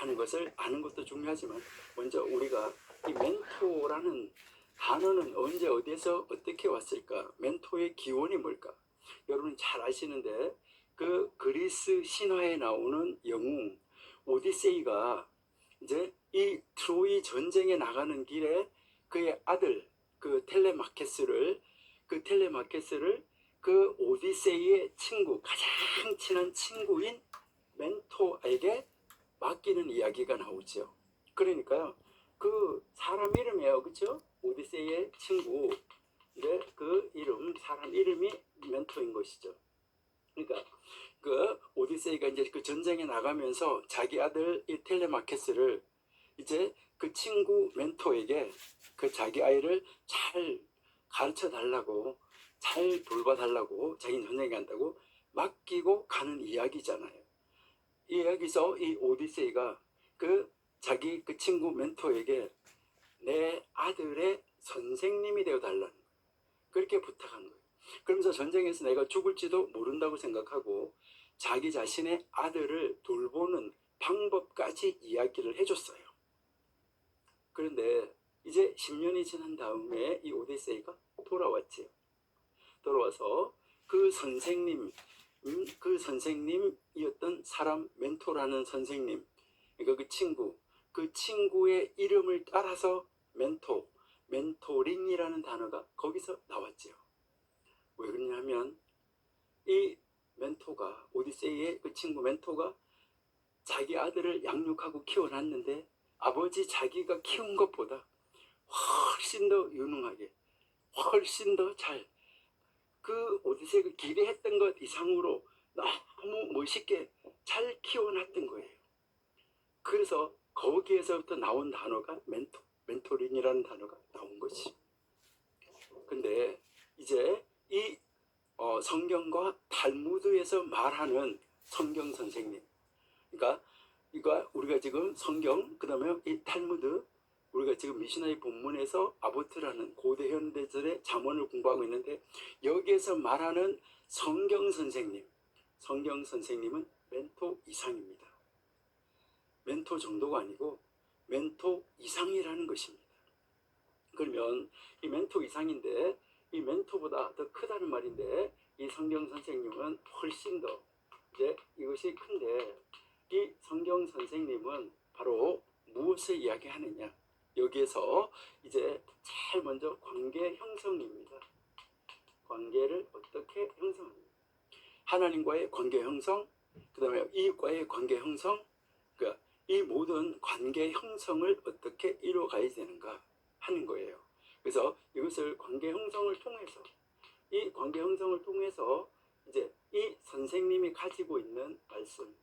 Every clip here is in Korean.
하는 것을 아는 것도 중요하지만, 먼저 우리가 이 멘토라는 단어는 언제 어디에서 어떻게 왔을까? 멘토의 기원이 뭘까? 여러분 잘 아시는데, 그 그리스 신화에 나오는 영웅 오디세이가 이제 이 트로이 전쟁에 나가는 길에 그의 아들 그 텔레마케스를 그 오디세이의 친구, 가장 친한 친구인 멘토에게 맡기는 이야기가 나오죠. 그러니까요, 그 사람 이름이에요, 그렇죠? 오디세이의 친구, 그 이름, 사람 이름이 멘토인 것이죠. 그러니까 그 오디세이가 이제 그 전쟁에 나가면서 자기 아들 이 텔레마케스를 이제 그 친구 멘토에게 그 자기 아이를 잘 가르쳐 달라고, 잘 돌봐달라고, 자기는 전쟁에 간다고 맡기고 가는 이야기잖아요. 이 이야기에서 이 오디세이가 자기 그 친구 멘토에게 내 아들의 선생님이 되어 달라는 거예요. 그렇게 부탁한 거예요. 그러면서 전쟁에서 내가 죽을지도 모른다고 생각하고 자기 자신의 아들을 돌보는 방법까지 이야기를 해줬어요. 그런데 이제 10년이 지난 다음에 이 오디세이가 돌아왔지요. 돌아와서 그 선생님이었던 사람, 멘토라는 선생님, 그러니까 그 친구의 이름을 따라서 멘토링이라는 단어가 거기서 나왔지요. 왜 그러냐면 이 멘토가, 오디세이의 그 친구 멘토가 자기 아들을 양육하고 키워놨는데 아버지 자기가 키운 것보다 훨씬 더 유능하게, 훨씬 더 잘, 그 오디세이가 기대했던 것 이상으로 너무 멋있게 잘 키워놨던 거예요. 그래서 거기에서부터 나온 단어가 멘토링이라는 단어가 나온 것이. 근데 이제 이 성경과 탈무드에서 말하는 성경 선생님, 그러니까 우리가 지금 성경, 그 다음에 이 탈무드, 우리가 지금 미시나이 본문에서 아보트라는 고대 현대절의 잠언을 공부하고 있는데, 여기에서 말하는 성경 선생님은 멘토 이상입니다. 멘토 정도가 아니고 멘토 이상이라는 것입니다. 그러면 이 멘토 이상인데, 이 멘토보다 더 크다는 말인데, 이 성경 선생님은 훨씬 더 이제 이것이 큰데, 이 성경 선생님은 바로 무엇을 이야기하느냐? 여기에서 이제 제일 먼저 관계 형성입니다. 관계를 어떻게 형성합니까? 하나님과의 관계 형성, 그 다음에 이웃과의 관계 형성, 그러니까 이 모든 관계 형성을 어떻게 이루어가야 되는가 하는 거예요. 그래서 이것을 관계 형성을 통해서 이제 이 선생님이 가지고 있는 말씀,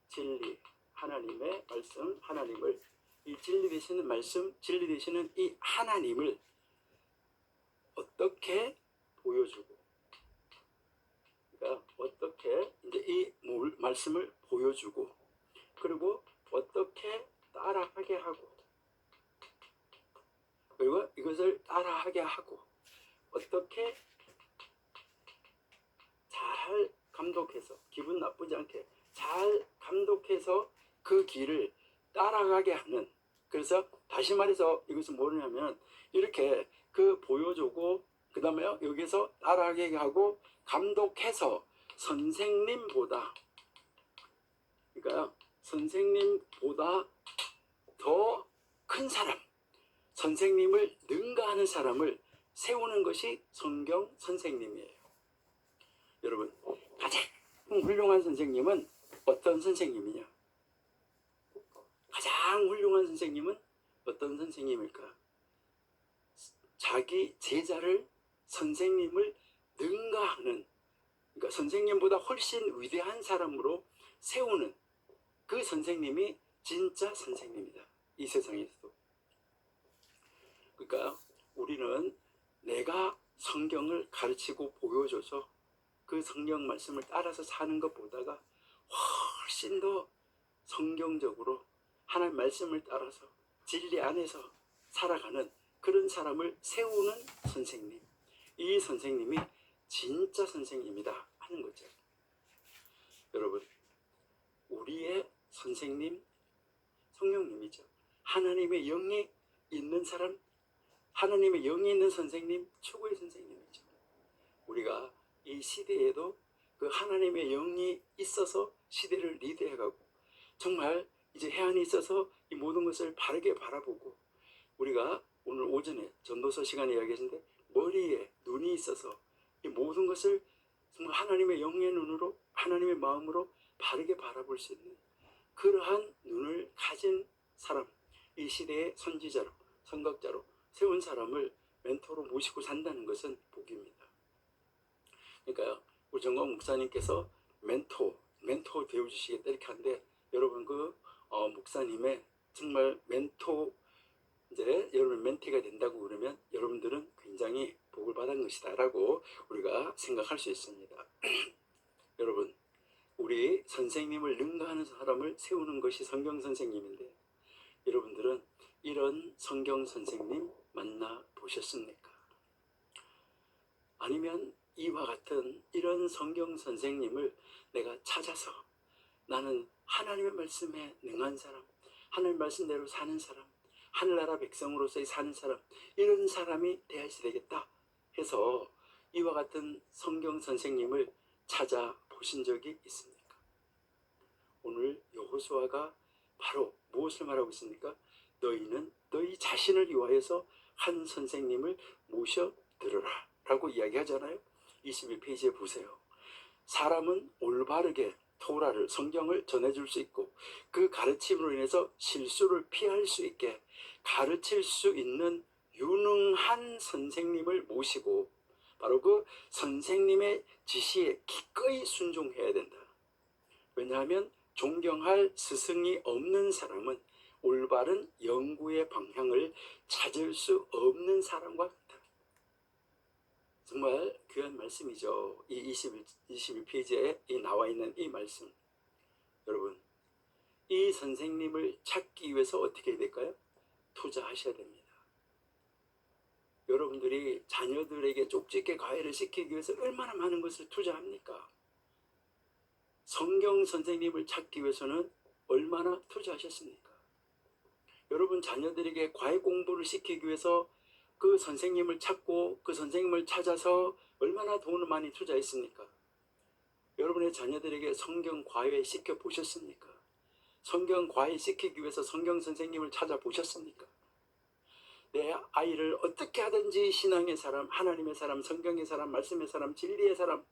진리, 하나님의 말씀, 하나님을, 이 진리 되시는 말씀, 진리 되시는 이 하나님을 어떻게 보여주고, 그러니까 어떻게 이제 이 말씀을 보여주고, 그리고 어떻게 따라하게 하고, 그리고 이것을 따라하게 하고, 어떻게 잘 감독해서, 기분 나쁘지 않게 잘 감독해서 그 길을 따라가게 하는. 그래서 다시 말해서 이것은 뭐냐면, 이렇게 그 보여주고, 그 다음에 여기서 따라가게 하고 감독해서 선생님보다, 그러니까 선생님보다 더 큰 사람, 선생님을 능가하는 사람을 세우는 것이 성경 선생님이에요. 여러분, 가장 훌륭한 선생님은 어떤 선생님이냐? 가장 훌륭한 선생님은 어떤 선생님일까? 자기 제자를, 선생님을 능가하는, 그러니까 선생님보다 훨씬 위대한 사람으로 세우는 그 선생님이 진짜 선생님이다, 이 세상에서도. 그러니까 우리는 내가 성경을 가르치고 보여줘서 그 성경 말씀을 따라서 사는 것보다가 훨씬 더 성경적으로 하나님 말씀을 따라서 진리 안에서 살아가는 그런 사람을 세우는 선생님, 이 선생님이 진짜 선생님이다 하는 거죠. 여러분, 우리의 선생님, 성령님이죠. 하나님의 영이 있는 사람, 하나님의 영이 있는 선생님, 최고의 선생님이죠. 우리가 이 시대에도 그 하나님의 영이 있어서 시대를 리드해가고, 정말 이제 해안이 있어서 이 모든 것을 바르게 바라보고, 우리가 오늘 오전에 전도서 시간에 이야기했는데 머리에 눈이 있어서 이 모든 것을 정말 하나님의 영의 눈으로, 하나님의 마음으로 바르게 바라볼 수 있는 그러한 눈을 가진 사람, 이 시대의 선지자로, 선각자로 세운 사람을 멘토로 모시고 산다는 것은 복입니다. 그러니까 우리 정광 목사님께서 멘토 되어주시겠다 이렇게 하는데, 여러분 목사님의 정말 멘토, 이제 여러분 멘티가 된다고 그러면 여러분들은 굉장히 복을 받은 것이다 라고 우리가 생각할 수 있습니다. 여러분, 우리 선생님을 능가하는 사람을 세우는 것이 성경 선생님인데, 여러분들은 이런 성경 선생님 만나 보셨습니까? 아니면 이와 같은 이런 성경 선생님을 내가 찾아서 나는 하나님의 말씀에 능한 사람, 하나님 말씀대로 사는 사람, 하늘나라 백성으로서 사는 사람, 이런 사람이 되어야 되겠다 해서 이와 같은 성경 선생님을 찾아보신 적이 있습니까? 오늘 여호수아가 바로 무엇을 말하고 있습니까? 너희는 너희 자신을 위하여서 한 선생님을 모셔 들으라 라고 이야기하잖아요. 21페이지에 보세요. 사람은 올바르게 토라를, 성경을 전해줄 수 있고 그 가르침으로 인해서 실수를 피할 수 있게 가르칠 수 있는 유능한 선생님을 모시고 바로 그 선생님의 지시에 기꺼이 순종해야 된다. 왜냐하면 존경할 스승이 없는 사람은 올바른 연구의 방향을 찾을 수 없는 사람과 같다. 정말 귀한 말씀이죠. 이 21페이지에 나와 있는 이 말씀. 여러분, 이 선생님을 찾기 위해서 어떻게 해야 될까요? 투자하셔야 됩니다. 여러분들이 자녀들에게 쪽집게 과외를 시키기 위해서 얼마나 많은 것을 투자합니까? 성경 선생님을 찾기 위해서는 얼마나 투자하셨습니까? 여러분 자녀들에게 과외 공부를 시키기 위해서 그 선생님을 찾고 그 선생님을 찾아서 얼마나 돈을 많이 투자했습니까? 여러분의 자녀들에게 성경 과외 시켜 보셨습니까? 성경 과외 시키기 위해서 성경 선생님을 찾아보셨습니까? 내 아이를 어떻게 하든지 신앙의 사람, 하나님의 사람, 성경의 사람, 말씀의 사람, 진리의 사람,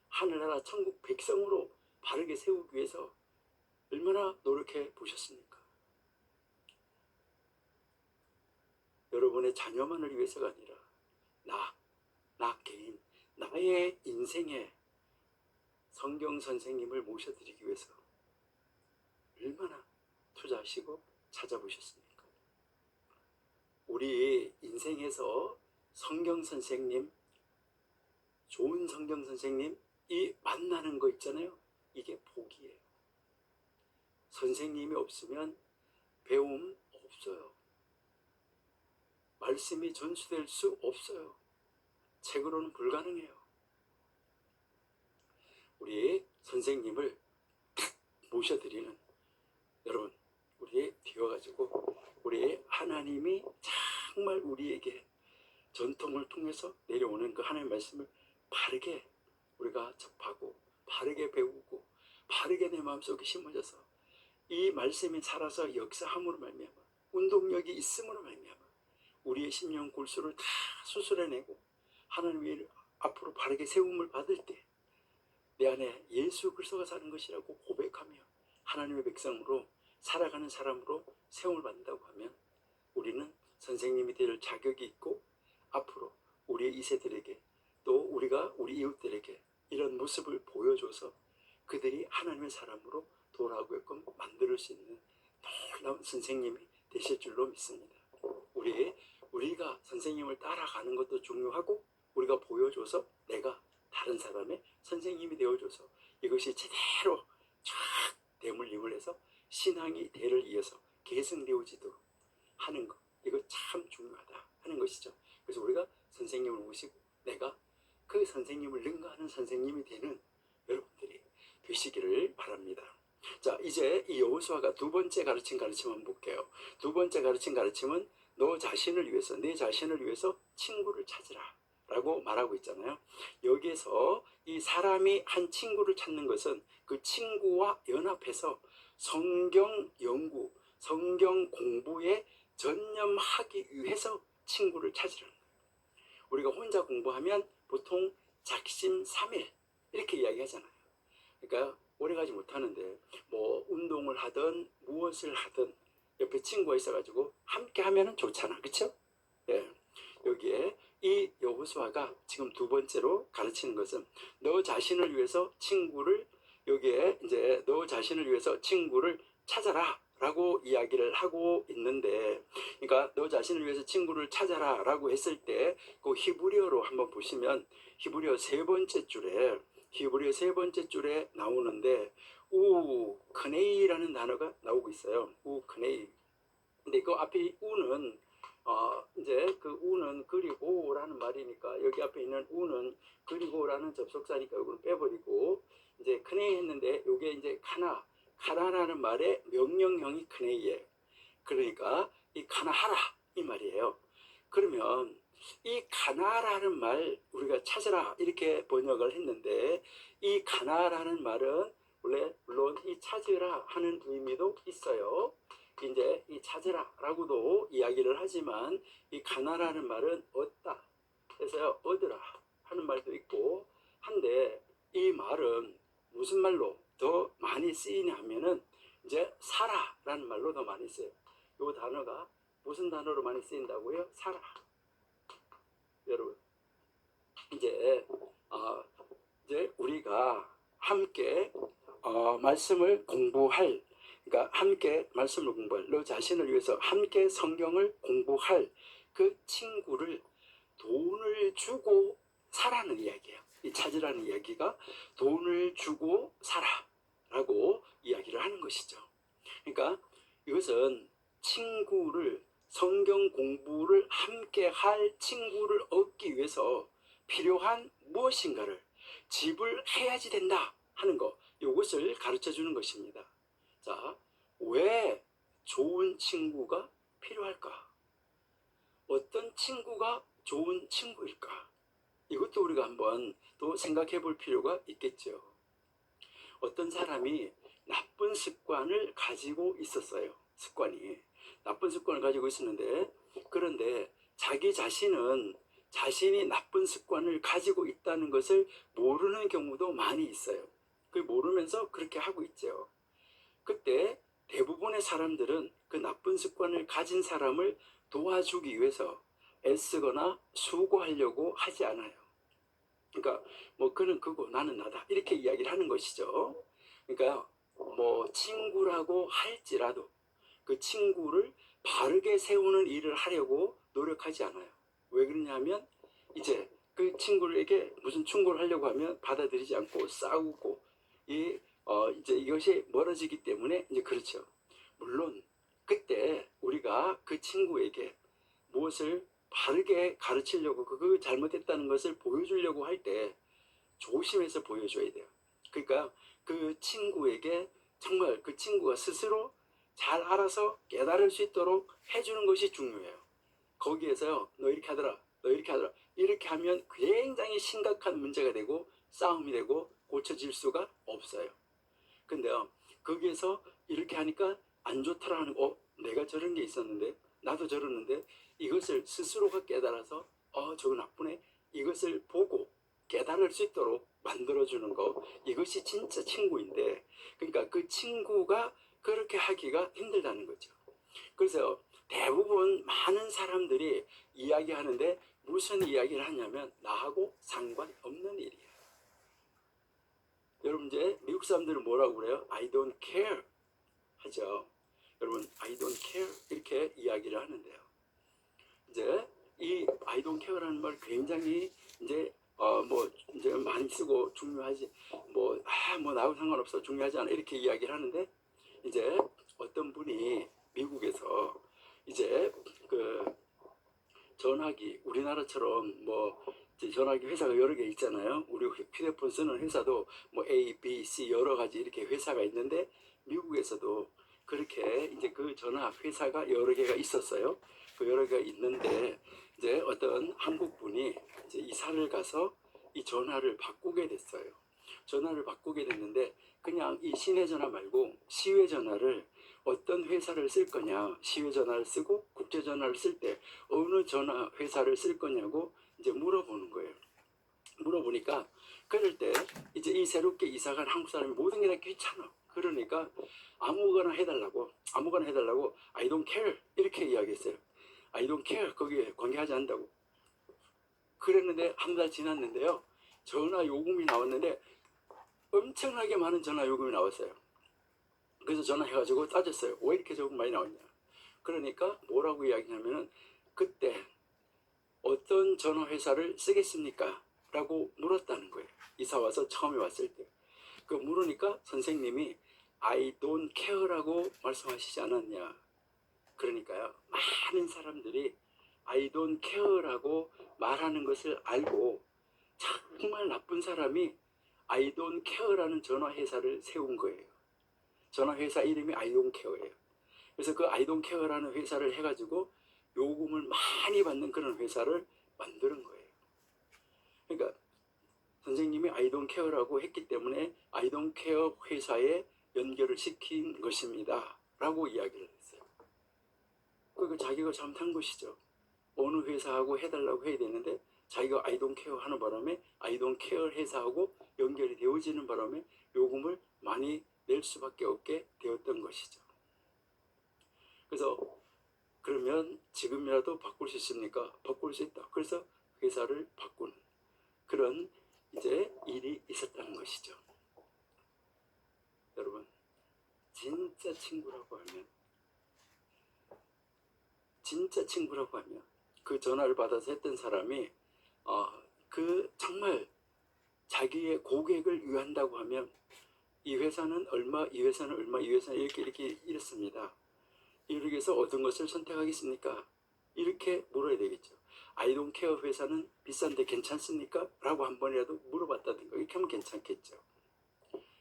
하늘나라 천국 백성으로 바르게 세우기 위해서 얼마나 노력해 보셨습니까? 여러분의 자녀만을 위해서가 아니라 나 개인, 나의 인생에 성경 선생님을 모셔드리기 위해서 얼마나 투자하시고 찾아보셨습니까? 우리 인생에서 성경 선생님, 좋은 성경 선생님 이 만나는 거 있잖아요. 이게 복이에요. 선생님이 없으면 배움 없어요. 말씀이 전수될 수 없어요. 책으로는 불가능해요. 우리 선생님을 모셔드리는 여러분, 우리 되어가지고 우리 하나님이 정말 우리에게 전통을 통해서 내려오는 그 하나님의 말씀을 바르게 우리가 접하고 바르게 배우고 바르게 내 마음속에 심어져서 이 말씀이 살아서 역사함으로 말미암아 운동력이 있음으로 말미암아 우리의 심령 골수를 다 수술해내고 하나님의 앞으로 바르게 세움을 받을 때 내 안에 예수 그리스도가 사는 것이라고 고백하며 하나님의 백성으로 살아가는 사람으로 세움을 받는다고 하면 우리는 선생님이 될 자격이 있고 앞으로 우리의 2세들에게 또 우리가 우리 이웃들에게 이런 모습을 보여줘서 그들이 하나님의 사람으로 돌아오게끔 만들 수 있는 놀라운 선생님이 되실 줄로 믿습니다. 우리가 선생님을 따라가는 것도 중요하고 우리가 보여줘서 내가 다른 사람의 선생님이 되어줘서 이것이 제대로 쫙 대물림을 해서 신앙이 대를 이어서 계승되어지도록 하는 것, 이거 참 중요하다 하는 것이죠. 그래서 우리가 선생님을 모시고 내가 그 선생님을 능가하는 선생님이 되는 여러분들이 되시기를 바랍니다. 자, 이제 이 여호수아가 두 번째 가르침 한번 볼게요. 두 번째 가르침은 너 자신을 위해서, 내 자신을 위해서 친구를 찾으라 라고 말하고 있잖아요. 여기에서 이 사람이 한 친구를 찾는 것은 그 친구와 연합해서 성경 연구, 성경 공부에 전념하기 위해서 친구를 찾으라는 거예요. 우리가 혼자 공부하면 보통 작심삼일 이렇게 이야기하잖아요. 그러니까 오래가지 못하는데 뭐 운동을 하든 무엇을 하든 옆에 친구가 있어가지고 함께 하면 좋잖아, 그렇죠? 예. 여기에 이 여호수아가 지금 두 번째로 가르치는 것은 너 자신을 위해서 친구를, 여기에 이제 너 자신을 위해서 친구를 찾아라 라고 이야기를 하고 있는데, 그러니까 너 자신을 위해서 친구를 찾아라 라고 했을 때 그 히브리어로 한번 보시면 히브리어 세 번째 줄에 나오는데 우크네이라는 단어가 나오고 있어요. 우크네이. 근데 그 앞에 우는 이제 그 우는 그리고라는 말이니까 여기 앞에 있는 우는 그리고라는 접속사니까 이걸 빼버리고 이제 크네이 했는데 요게 이제 카나라는 말의 명령형이 크네이예요. 그러니까 이 카나하라 이 말이에요. 그러면 이 가나라는 말 우리가 찾으라 이렇게 번역을 했는데, 이 가나라는 말은 원래 물론 이 찾으라 하는 의미도 있어요. 이제 이 찾으라라고도 이야기를 하지만 이 가나라는 말은 얻다 해서 얻으라 하는 말도 있고 한데, 이 말은 무슨 말로 더 많이 쓰이냐 하면은 이제 사라라는 말로 더 많이 써요. 이 단어가 무슨 단어로 많이 쓰인다고요? 사라. 여러분 이제 우리가 함께 말씀을 공부할, 그러니까 함께 말씀을 공부할, 너 자신을 위해서 함께 성경을 공부할 그 친구를 돈을 주고 사라는 이야기예요. 이 찾으라는 이야기가 돈을 주고 사라라고 이야기를 하는 것이죠. 그러니까 이것은 친구를, 성경 공부를 함께 할 친구를 얻기 위해서 필요한 무엇인가를 지불해야지 된다 하는 거, 이것을 가르쳐 주는 것입니다. 자, 왜 좋은 친구가 필요할까? 어떤 친구가 좋은 친구일까? 이것도 우리가 한번 또 생각해 볼 필요가 있겠죠. 어떤 사람이 나쁜 습관을 가지고 있었어요. 나쁜 습관을 가지고 있었는데, 그런데 자기 자신은 자신이 나쁜 습관을 가지고 있다는 것을 모르는 경우도 많이 있어요. 그 모르면서 그렇게 하고 있죠. 그때 대부분의 사람들은 그 나쁜 습관을 가진 사람을 도와주기 위해서 애쓰거나 수고하려고 하지 않아요. 그러니까 뭐 그는 그고 나는 나다 이렇게 이야기를 하는 것이죠. 그러니까 뭐 친구라고 할지라도 그 친구를 바르게 세우는 일을 하려고 노력하지 않아요. 왜 그러냐면 이제 그 친구에게 무슨 충고를 하려고 하면 받아들이지 않고 싸우고 이제 이것이 멀어지기 때문에 이제 그렇죠. 물론 그때 우리가 그 친구에게 무엇을 바르게 가르치려고, 그 잘못했다는 것을 보여주려고 할 때 조심해서 보여줘야 돼요. 그러니까 그 친구에게 정말 그 친구가 스스로 잘 알아서 깨달을 수 있도록 해주는 것이 중요해요. 거기에서요, 너 이렇게 하더라, 너 이렇게 하더라, 이렇게 하면 굉장히 심각한 문제가 되고 싸움이 되고 고쳐질 수가 없어요. 근데요, 거기에서 이렇게 하니까 안 좋더라 하는, 내가 저런 게 있었는데, 나도 저러는데, 이것을 스스로가 깨달아서 저거 나쁘네, 이것을 보고 깨달을 수 있도록 만들어주는 거, 이것이 진짜 친구인데, 그러니까 그 친구가 그렇게 하기가 힘들다는 거죠. 그래서 대부분 많은 사람들이 이야기하는데 무슨 이야기를 하냐면 나하고 상관없는 일이에요. 여러분 이제 미국 사람들은 뭐라고 그래요? I don't care 하죠. 여러분 I don't care 이렇게 이야기를 하는데요. 이제 이 I don't care라는 말 굉장히 이제 뭐 이제 많이 쓰고 중요하지, 뭐 나하고 상관없어, 중요하지 않아 이렇게 이야기를 하는데, 이제 어떤 분이 미국에서 이제 그 전화기, 우리나라처럼 뭐 전화기 회사가 여러 개 있잖아요. 우리 휴대폰 쓰는 회사도 뭐 A, B, C 여러 가지 이렇게 회사가 있는데, 미국에서도 그렇게 이제 그 전화 회사가 여러 개가 있었어요. 그 여러 개가 있는데 이제 어떤 한국 분이 이제 이사를 가서 이 전화를 바꾸게 됐어요. 전화를 바꾸게 됐는데 그냥 이 시내 전화 말고 시외 전화를 어떤 회사를 쓸 거냐, 시외 전화를 쓰고 국제 전화를 쓸 때 어느 전화 회사를 쓸 거냐고 이제 물어보는 거예요. 물어보니까 그럴 때 이제 이 새롭게 이사간 한국 사람이 모든 게 다 귀찮아. 그러니까 아무거나 해달라고 I don't care 이렇게 이야기했어요. I don't care 거기에 관계하지 않는다고. 그랬는데 한 달 지났는데요. 전화 요금이 나왔는데 엄청나게 많은 전화 요금이 나왔어요. 그래서 전화해가지고 따졌어요. 왜 이렇게 조금 많이 나왔냐. 그러니까 뭐라고 이야기하냐면은 그때 어떤 전화회사를 쓰겠습니까? 라고 물었다는 거예요. 이사 와서 처음에 왔을 때. 그 물으니까 선생님이 I don't care라고 말씀하시지 않았냐. 그러니까요. 많은 사람들이 I don't care라고 말하는 것을 알고 정말 나쁜 사람이 I don't care라는 전화회사를 세운 거예요. 전화회사 이름이 I don't care예요. 그래서 그 I don't care라는 회사를 해가지고 요금을 많이 받는 그런 회사를 만드는 거예요. 그러니까 선생님이 I don't care라고 했기 때문에 I don't care 회사에 연결을 시킨 것입니다. 라고 이야기를 했어요. 그러니까 자기가 잘못한 것이죠. 어느 회사하고 해달라고 해야 되는데 자기가 I don't care 하는 바람에 I don't care 회사하고 연결이 되어지는 바람에 요금을 많이 낼 수밖에 없게 되었던 것이죠. 그래서 그러면 지금이라도 바꿀 수 있습니까? 바꿀 수 있다. 그래서 회사를 바꾸는 그런 이제 일이 있었다는 것이죠. 여러분, 진짜 친구라고 하면 그 전화를 받아서 했던 사람이 그 정말 자기의 고객을 위한다고 하면 이 회사는 얼마, 이 회사는 얼마, 이 회사는 이렇게 이렇습니다. 이렇게 해서 어떤 것을 선택하겠습니까? 이렇게 물어야 되겠죠. I don't care 회사는 비싼데 괜찮습니까? 라고 한 번이라도 물어봤다든가 이렇게 하면 괜찮겠죠.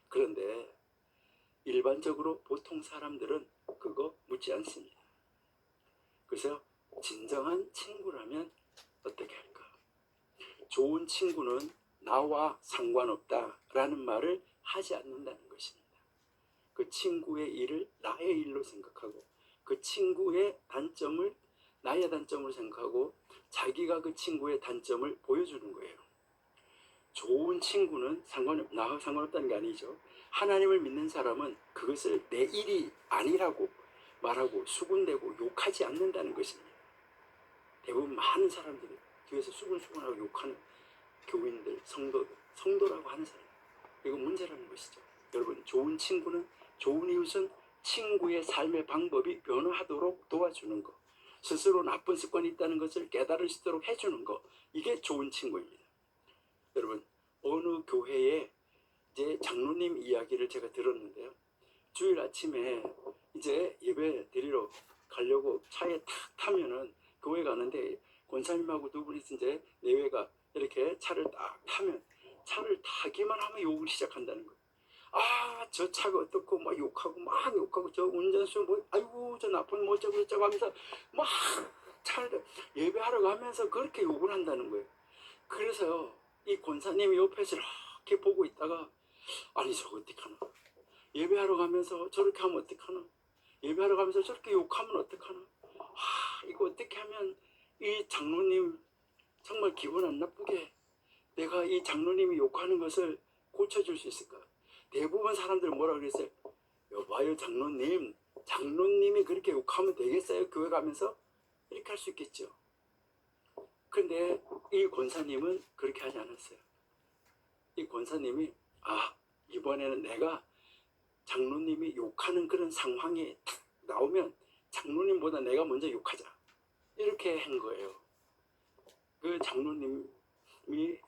그런데 일반적으로 보통 사람들은 그거 묻지 않습니다. 그래서 진정한 친구라면 어떻게 할까? 좋은 친구는 나와 상관없다 라는 말을 하지 않는다는 것입니다. 그 친구의 일을 나의 일로 생각하고 그 친구의 단점을 나의 단점으로 생각하고 자기가 그 친구의 단점을 보여주는 거예요. 좋은 친구는 나와 상관없다는 게 아니죠. 하나님을 믿는 사람은 그것을 내 일이 아니라고 말하고 수군대고 욕하지 않는다는 것입니다. 대부분 많은 사람들이 뒤에서 수군수군하고 욕하는 교인들, 성도라고 하는 사람. 이거 문제라는 것이죠. 여러분, 좋은 친구는, 좋은 이웃은 친구의 삶의 방법이 변화하도록 도와주는 것, 스스로 나쁜 습관이 있다는 것을 깨달을 수 있도록 해주는 것, 이게 좋은 친구입니다. 여러분, 어느 교회에 이제 장로님 이야기를 제가 들었는데요. 주일 아침에 이제 예배 드리러 가려고 차에 탁 타면은 교회 가는데 권사님하고 두 분이서 이제 내외가 이렇게 차를 딱 타면 차를 타기만 하면 욕을 시작한다는 거예요. 저 차가 어떻고 막 욕하고 저 운전수 뭐 아이고 저 나쁜 뭐 저거 하면서 막 차를 예배하러 가면서 그렇게 욕을 한다는 거예요. 그래서 이 권사님이 옆에서 이렇게 보고 있다가 아니 저거 어떡하나, 예배하러 가면서 저렇게 하면 어떡하나, 예배하러 가면서 저렇게 욕하면 어떡하나, 이거 어떻게 하면 이 장로님 정말 기분 안 나쁘게 내가 이 장로님이 욕하는 것을 고쳐줄 수 있을까. 대부분 사람들은 뭐라 그랬어요? 여봐요 장로님이 그렇게 욕하면 되겠어요? 교회 가면서? 이렇게 할 수 있겠죠. 근데 이 권사님은 그렇게 하지 않았어요. 이 권사님이 이번에는 내가 장로님이 욕하는 그런 상황이 탁 나오면 장로님보다 내가 먼저 욕하자, 이렇게 한 거예요. 그 장로님이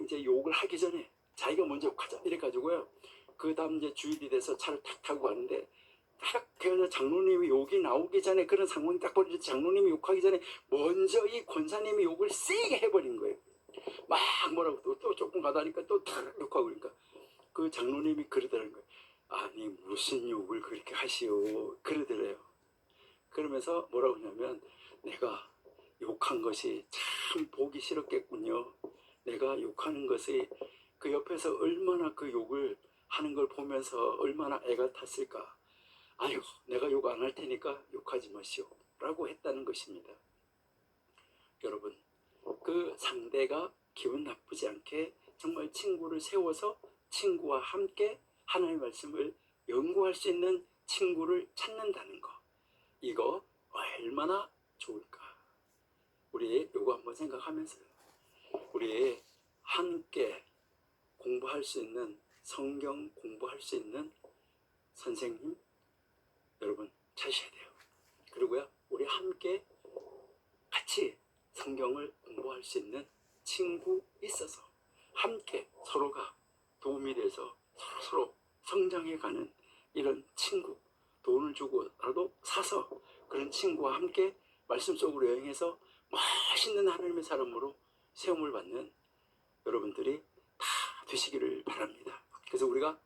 이제 욕을 하기 전에 자기가 먼저 욕하자 이래 가지고요. 그 다음 이제 주일이 돼서 차를 탁 타고 가는데 딱 그래서 장로님이 욕이 나오기 전에 그런 상황이 딱 벌어져 장로님이 욕하기 전에 먼저 이 권사님이 욕을 세게 해버린 거예요. 막 뭐라고 또 조금 가다니까 또 탁 욕하고 그러니까 그 장로님이 그러더라는 거예요. 아니 무슨 욕을 그렇게 하시오 그러더래요. 그러면서 뭐라고 하냐면 내가 욕한 것이 참 보기 싫었겠군요. 내가 욕하는 것이 그 옆에서 얼마나 그 욕을 하는 걸 보면서 얼마나 애가 탔을까. 아이고 내가 욕 안 할 테니까 욕하지 마시오 라고 했다는 것입니다. 여러분 그 상대가 기분 나쁘지 않게 정말 친구를 세워서 친구와 함께 하나님의 말씀을 연구할 수 있는 친구를 찾는다는 거, 이거 얼마나 좋을까. 우리 이거 한번 생각하면서요, 우리 함께 공부할 수 있는, 성경 공부할 수 있는 선생님 여러분 찾으셔야 돼요. 그리고요 우리 함께 같이 성경을 공부할 수 있는 친구 있어서 함께 서로가 도움이 돼서 서로 성장해가는 이런 친구, 돈을 주고라도 사서 그런 친구와 함께 말씀 속으로 여행해서 멋있는 하나님의 사람으로 세움을 받는 여러분들이 다 되시기를 바랍니다. 그래서 우리가